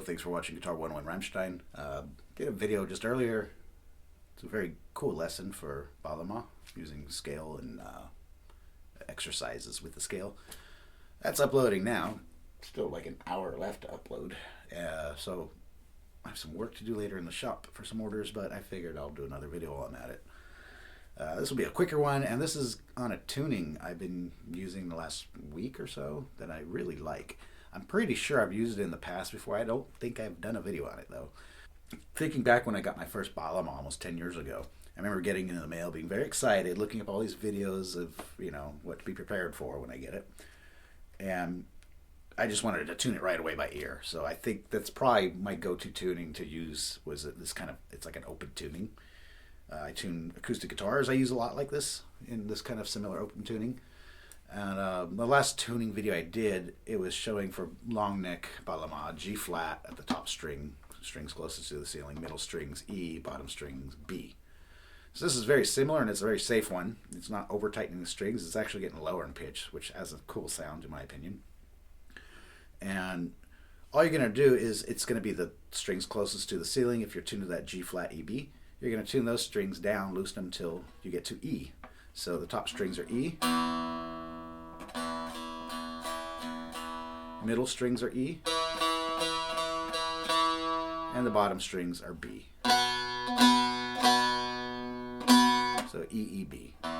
Thanks for watching Guitar 101 Rammstein. Did a video just earlier. It's a very cool lesson for Baglama, using scale and exercises with the scale. That's uploading now. Still like an hour left to upload. So I have some work to do later in the shop for some orders, but I figured I'll do another video while I'm at it. This will be a quicker one, and this is on a tuning I've been using the last week or so that I really like. I'm pretty sure I've used it in the past before. I don't think I've done a video on it though. Thinking back when I got my first Baglama almost 10 years ago, I remember getting it in the mail, being very excited, looking up all these videos of, what to be prepared for when I get it. And I just wanted to tune it right away by ear. So I think that's probably my go-to tuning to use, was this kind of, it's like an open tuning. I tune acoustic guitars. I use a lot like this, in this kind of similar open tuning. And the last tuning video I did, it was showing for long neck Baglama, G flat at the top string, strings closest to the ceiling, middle strings E, bottom strings B. So this is very similar, and it's a very safe one. It's not over tightening the strings. It's actually getting lower in pitch, which has a cool sound in my opinion. And all you're going to do is, it's going to be the strings closest to the ceiling. If you're tuned to that G flat EB, you're going to tune those strings down, loosen them till you get to E. So the top strings are E, middle strings are E, and the bottom strings are B. So E, E, B. And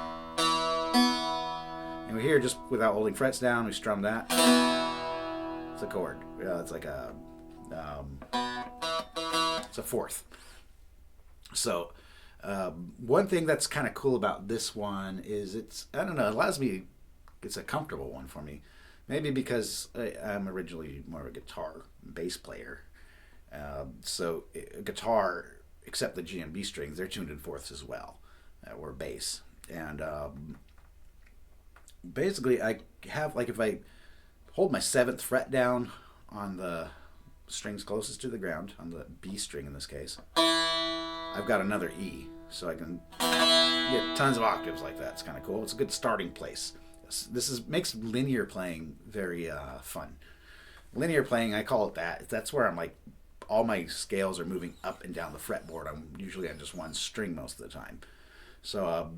we're here just without holding frets down, we strum that. It's a chord. It's like a, it's a fourth. So one thing that's kind of cool about this one is it allows me, it's a comfortable one for me. Maybe because I'm originally more of a guitar bass player. So a guitar, except the G and B strings, they're tuned in fourths as well, or bass. And basically I have, like, if I hold my 7th fret down on the strings closest to the ground, on the B string in this case, I've got another E, so I can get tons of octaves like that. It's kind of cool. It's a good starting place. This makes linear playing very fun. Linear playing, I call it that. That's where I'm like, all my scales are moving up and down the fretboard. I'm usually on just one string most of the time. So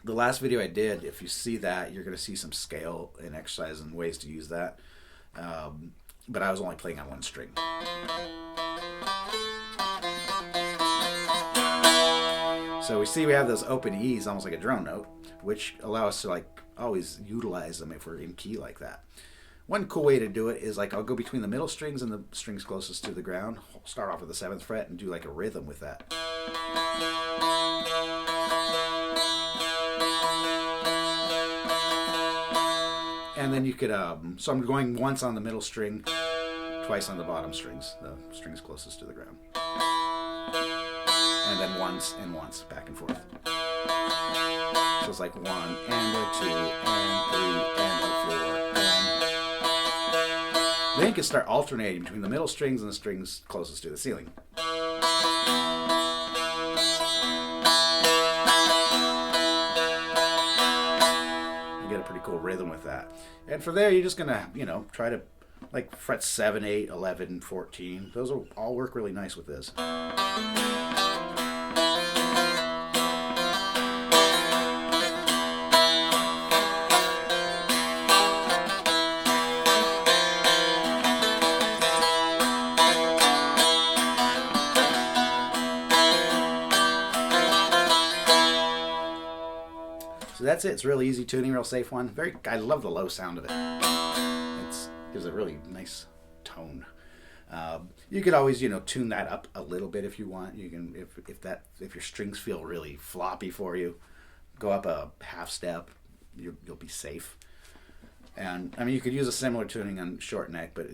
the last video I did, if you see that, you're going to see some scale and exercise and ways to use that. But I was only playing on one string. So we see we have those open E's, almost like a drone note, which allow us to like always utilize them if we're in key like that. One cool way to do it is, like, I'll go between the middle strings and the strings closest to the ground, start off with the 7th fret and do like a rhythm with that. And then you could, so I'm going once on the middle string, twice on the bottom strings, the strings closest to the ground. And then once and once, back and forth. So it's like 1 and a 2 and 3 and a 4 and... Then you can start alternating between the middle strings and the strings closest to the ceiling. You get a pretty cool rhythm with that. And for there, you're just gonna, try to, like, fret 7, 8, 11, 14. Those will all work really nice with this. So that's it. It's really easy tuning, real safe one. I love the low sound of it. It gives a really nice tone. You could always, tune that up a little bit if you want. You can, if your strings feel really floppy for you, go up a half step. You'll be safe. And I mean, you could use a similar tuning on short neck, but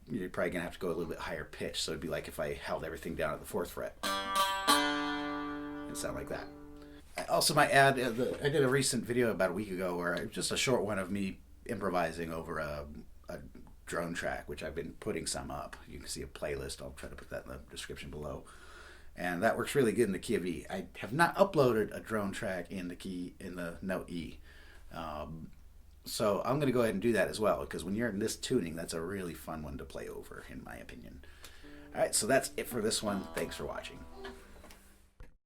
you're probably gonna have to go a little bit higher pitch. So it'd be like if I held everything down at the 4th fret. It'd sound like that. I also might add, I did a recent video about a week ago where just a short one of me improvising over a drone track, which I've been putting some up. You can see a playlist. I'll try to put that in the description below. And that works really good in the key of E. I have not uploaded a drone track in the note E. So I'm going to go ahead and do that as well, because when you're in this tuning, that's a really fun one to play over, in my opinion. All right, so that's it for this one. Thanks for watching.